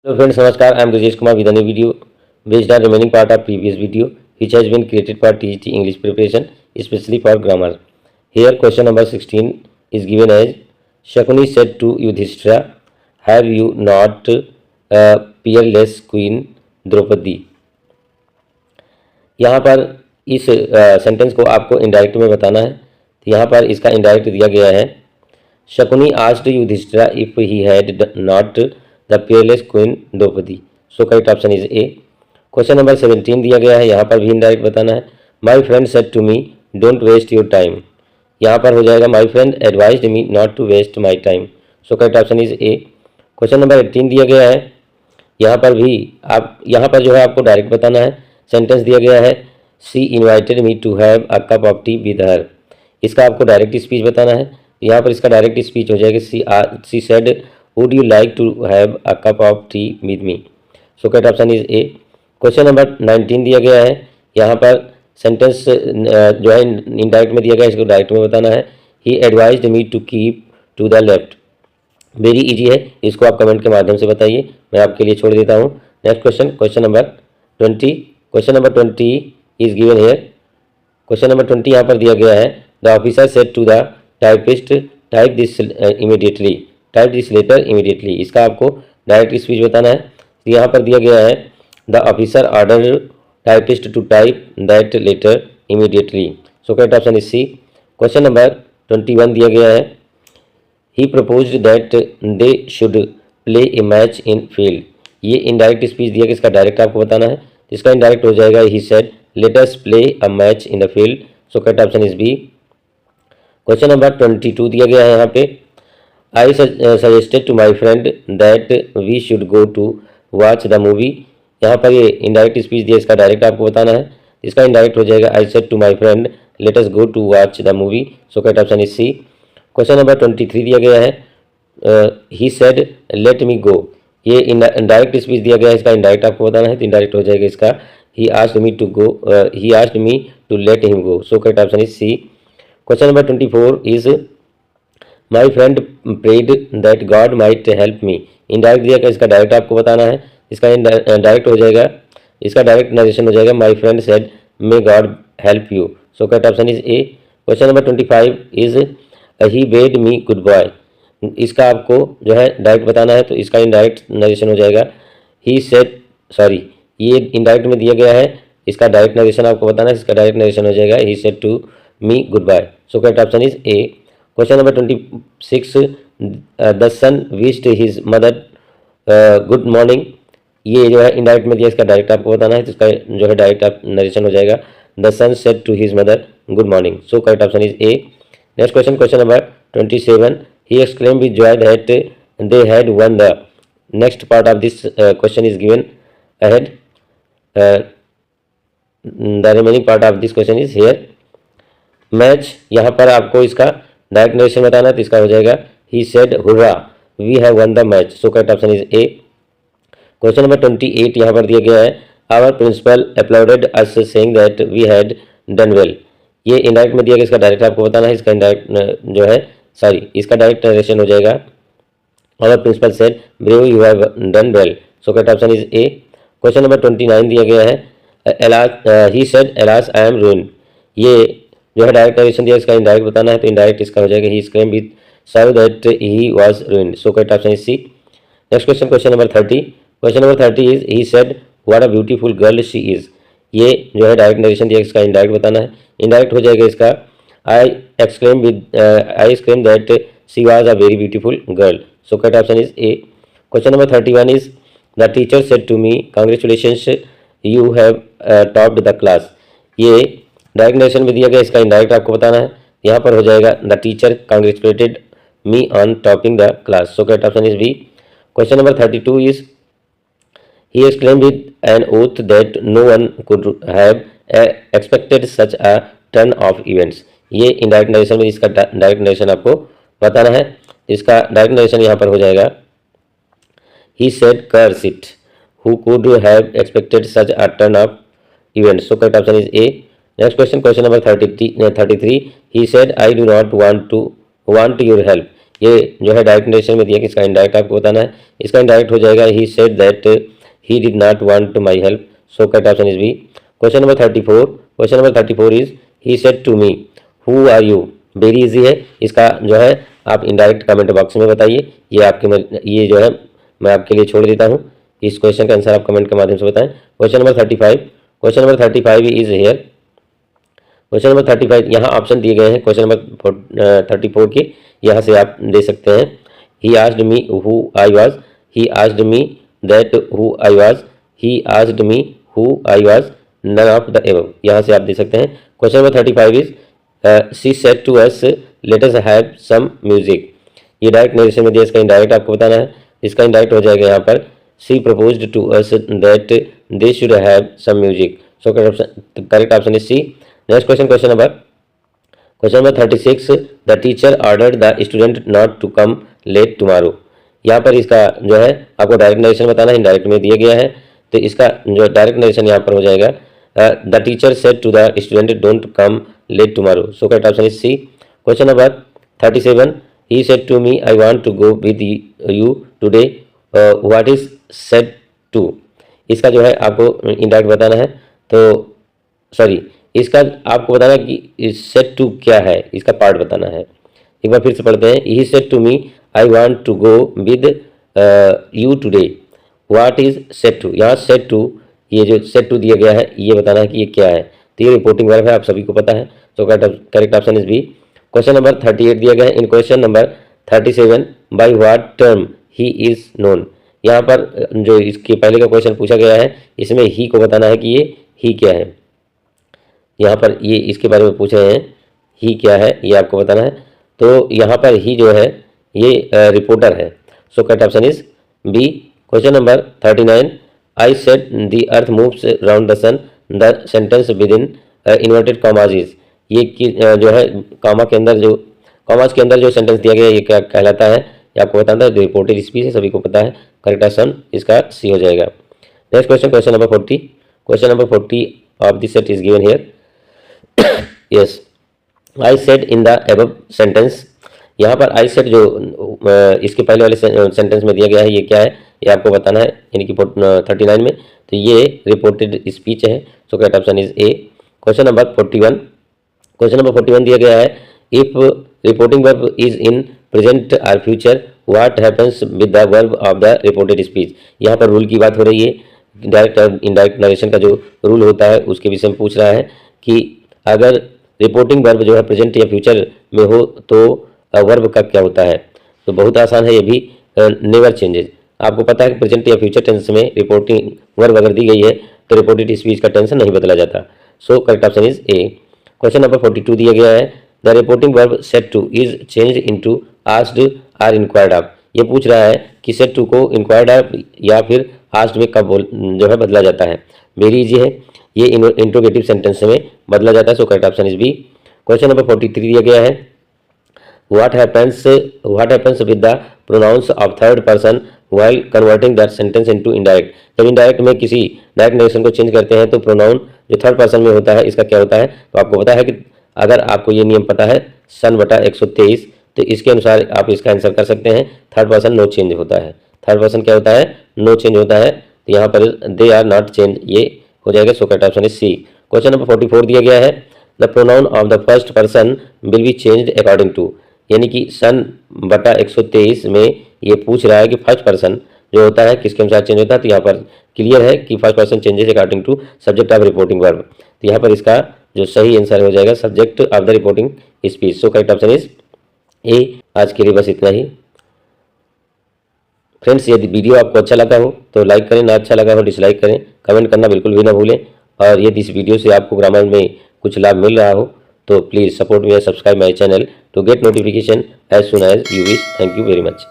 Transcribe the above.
Hello friends, Namaskar. I am Rajesh Kumar with a new video based on remaining part of previous video which has been created for TGT English preparation especially for grammar. Here question number 16 is given as Shakuni said to Yudhishthira, have you not peerless queen Draupadi? यहाँ पर इस sentence को आपको indirect में बताना है। तो यहाँ पर इसका इनडायरेक्ट दिया गया है Shakuni asked Yudhishthira if he had not the peerless queen Draupadi. So correct option is A. Question number 17 दिया गया है, यहाँ पर भी इनडायरेक्ट बताना है। My friend said to me, don't waste your time. यहाँ पर हो जाएगा My friend advised me not to waste my time. So correct option is A. Question number 18 दिया गया है, यहाँ पर भी आप यहाँ पर जो है आपको डायरेक्ट बताना है। सेंटेंस दिया गया है She invited me to have a cup of tea with her. इसका आपको डायरेक्ट स्पीच बताना है। यहाँ पर इसका डायरेक्ट स्पीच हो जाएगा she said would you like to have a cup of tea with me. So correct option is A. Question number 19 दिया गया है, यहाँ पर सेंटेंस जो है इनडायरेक्ट में दिया गया है, इसको डायरेक्ट में बताना है। He advised me to keep to the left. Very easy है, इसको आप कमेंट के माध्यम से बताइए, मैं आपके लिए छोड़ देता हूँ। Next question, question number 20। Question number 20 is given here. Question number 20 यहाँ पर दिया गया है the officer said to the typist type this immediately, type this letter immediately. इसका आपको डायरेक्ट स्पीच बताना है। यहाँ पर दिया गया है the officer order typist to type that letter immediately. So correct option is C. Question number 21 दिया गया है he proposed that they should play a match in field. ये इनडायरेक्ट स्पीच दिया गया, इसका डायरेक्ट आपको बताना है। इसका इनडायरेक्ट हो जाएगा he said let us play a match in the field. So correct option is B. Question number 22 दिया गया है, यहाँ पे I suggested to my friend that we should go to watch the movie. यहाँ पर ये इनडायरेक्ट स्पीच दिया, इसका डायरेक्ट आपको बताना है। इसका इनडायरेक्ट हो जाएगा I said to my friend let us go to watch the movie. So correct option is C. Question number 23 दिया गया है ही सेड लेट मी गो। ये इनडायरेक्ट स्पीच दिया गया है, इसका इनडायरेक्ट आपको बताना है। तो इनडायरेक्ट हो जाएगा इसका he asked me to go, he asked me to let him go. So correct option is C. Question number 24 is my friend prayed that God might help me. Indirect दिया गया, इसका डायरेक्ट आपको बताना है। इसका डायरेक्ट हो जाएगा, इसका डायरेक्ट नरेशन हो जाएगा my friend said may God help you. So correct option is A. Question number 25 is he bed me good boy. इसका आपको जो है डायरेक्ट बताना है, तो इसका इनडायरेक्ट नरेशन हो जाएगा ही सेड, सॉरी ये इनडायरेक्ट में दिया गया है, इसका डायरेक्ट नरेशन आपको बताना है। इसका डायरेक्ट नरेशन हो जाएगा he said to me goodbye. So correct option is A. Question number 26 the son wished his mother good morning. ये जो है इनडायरेक्ट में दिया, इसका डायरेक्ट आपको बताना है। तो इसका जो है डायरेक्ट नरेशन हो जाएगा the son said to his mother good morning. So correct option is A. Next question, question number 27 he exclaimed with joy that they had won the. Next part of this question is given ahead. The remaining part of this question is here. Match, यहाँ पर आपको इसका direct narration बताना है। तो इसका हो जाएगा he said hurrah we have won the match. So correct option is A. Question number 28 यहाँ पर दिया गया है our principal applauded us saying that we had done well. ये इनडायरेक्ट में दिया गया, इसका डायरेक्ट आपको बताना है। इसका इनडायरेक्ट जो है सॉरी इसका डायरेक्ट नरेशन हो जाएगा our principal said brave you have done well. So correct option is A. Question number 29 दिया गया है alas he said alas I am ruined. ये जो है डायरेक्ट नरेशन दिया, इसका इनडायरेक्ट बताना है। तो इनडायरेक्ट इसका हो जाएगा he scream with sorry that he was ruined. So correct option is C. Next question, question number 30। Question number 30 is he said what a beautiful girl she is. ये जो है डायरेक्ट नरेशन दिया, इसका indirect बताना है। Indirect हो जाएगा इसका I exclaim that she was a very beautiful girl. So correct option is A. Question number 31 is the teacher said to me congratulations you have topped the class. ये direct narration में दिया गया, इसका indirect आपको बताना है। यहाँ पर हो जाएगा the teacher congratulated me on topping the class. So correct option is B. Question number 32 is he exclaimed with an oath that no one could have expected such a turn of events. ये indirect narration में, इसका direct narration आपको बताना है। इसका direct narration यहाँ पर हो जाएगा he said curse it who could have expected such a turn of events. So correct option is A. Next question, question number 33 he said I do not want your help. ये जो है direct narration में दिया कि इसका indirect आपको बताना है। इसका इनडायरेक्ट हो जाएगा he said that he did not want my help, so correct option is B. Question number 34, question number 34 is he said to me who are you. Very easy है, इसका जो है आप इनडायरेक्ट कमेंट बॉक्स में बताइए। ये जो है मैं आपके लिए छोड़ देता हूँ, इस क्वेश्चन का आंसर आप कमेंट के माध्यम से बताएं। Question number 35, question number 35 is here. Question number 35 यहाँ ऑप्शन दिए गए हैं क्वेश्चन नंबर 34 के, यहाँ से आप दे सकते हैं। He asked me who I was, he asked me that who I was, he asked me who I was, none of the above, यहाँ से आप दे सकते हैं। Question number 35 is she said to us let us have some music. ये direct narration में दिया, इसका इनडायरेक्ट आपको बताना है। इसका इनडायरेक्ट हो जाएगा यहाँ पर she proposed to us that they should have some music, so correct option is C. Next question, question number 36, the teacher ordered the student not to come late tomorrow. यहाँ पर इसका जो है आपको डायरेक्ट नरेशन बताना है, indirect में दिया गया है, तो इसका जो डायरेक्ट नरेशन यहाँ पर हो जाएगा the teacher said to the student don't come late tomorrow, so correct option is C. Question number 37, he said to me I want to go with you today, what is said to. इसका जो है आपको indirect बताना है, तो sorry इसका आपको बताना है कि सेड टू क्या है, इसका पार्ट बताना है। एक बार फिर से पढ़ते हैं। He said to me I want to go with you today, what is said to. यहाँ सेड टू, ये जो सेड टू दिया गया है ये बताना है कि ये क्या है, तो ये रिपोर्टिंग वर्ब है, आप सभी को पता है, तो correct option is B. Question number 38 दिया गया है। In question number 37 by what term he is known. यहाँ पर जो इसके पहले का क्वेश्चन पूछा गया है, इसमें ही को बताना है कि ये ही क्या है। यहाँ पर ये इसके बारे में पूछ रहे हैं, ही क्या है ये आपको बताना है, तो यहाँ पर ही जो है ये रिपोर्टर है, so correct option is B. Question number 39, I said the earth moves round the sun, the sentence with in inverted commas is. ये जो है कॉमाज के अंदर जो सेंटेंस दिया गया है ये क्या कहलाता है, ये आपको बताना है। रिपोर्टेड स्पीच है, सभी को पता है, करेक्ट ऑप्शन इसका सी हो जाएगा। Next question, question number 40, question number 40 of this set is given here. Yes, I said in the above sentence. यहाँ पर आई सेड जो इसके पहले वाले सेंटेंस में दिया गया है ये क्या है, ये आपको बताना है, यानी कि 39 में, तो ये रिपोर्टेड स्पीच है, so correct option is A. Question number 41, question number 41 दिया गया है, if reporting verb is in present और future what happens with the verb of the reported speech. यहाँ पर रूल की बात हो रही है, डायरेक्ट और इनडायरेक्ट नरेशन का जो रूल होता है उसके विषय में पूछ रहा है कि अगर रिपोर्टिंग वर्ब जो है प्रेजेंट या फ्यूचर में हो तो वर्ब का क्या होता है। तो बहुत आसान है ये भी, नेवर चेंजेस। आपको पता है कि प्रेजेंट या फ्यूचर टेंस में रिपोर्टिंग वर्ब अगर दी गई है तो रिपोर्टेड स्पीच का टेंस नहीं बदला जाता, सो correct option is A. Question number 42 दिया गया है, the reporting verb said two is changed into asked और इंक्वायर्ड ऑफ। ये पूछ रहा है कि सेड टू को इंक्वायर्ड ऑफ या फिर आस्क्ड में कब जो है बदला जाता है। वेरी इजी है, ये इंट्रोगेटिव सेंटेंस में बदला जाता है, so correct option is B. Question number 43 दिया गया है, what happens with the pronouns of third person while converting that sentence into indirect. जब इनडायरेक्ट में किसी डायरेक्ट नरेशन को चेंज करते हैं तो प्रोनाउन जो थर्ड पर्सन में होता है इसका क्या होता है। तो आपको पता है कि अगर आपको ये नियम पता है सन बटा 123, तो इसके अनुसार आप इसका आंसर कर सकते हैं। थर्ड पर्सन नो चेंज होता है, थर्ड पर्सन क्या होता है, नो चेंज होता है, तो यहाँ पर दे आर नॉट चेंज, ये हो जाएगा, so correct option is C. Question number 44 दिया गया है, the pronoun of the first person will be changed according to. यानी कि सन बटा 123 में ये पूछ रहा है कि फर्स्ट पर्सन जो होता है किसके अनुसार चेंज होता है, तो यहाँ पर क्लियर है कि first person changes according to subject of reporting verb. तो यहाँ पर इसका जो सही आंसर हो जाएगा subject of the reporting speech, so correct option is A. आज के लिए बस इतना ही फ्रेंड्स। यदि वीडियो आपको अच्छा लगा हो तो लाइक करें, ना अच्छा लगा हो डिसलाइक करें, कमेंट करना बिल्कुल भी ना भूलें। और यदि इस वीडियो से आपको ग्रामर में कुछ लाभ मिल रहा हो तो please support me, subscribe my channel to get notification as soon as you wish. Thank you very much.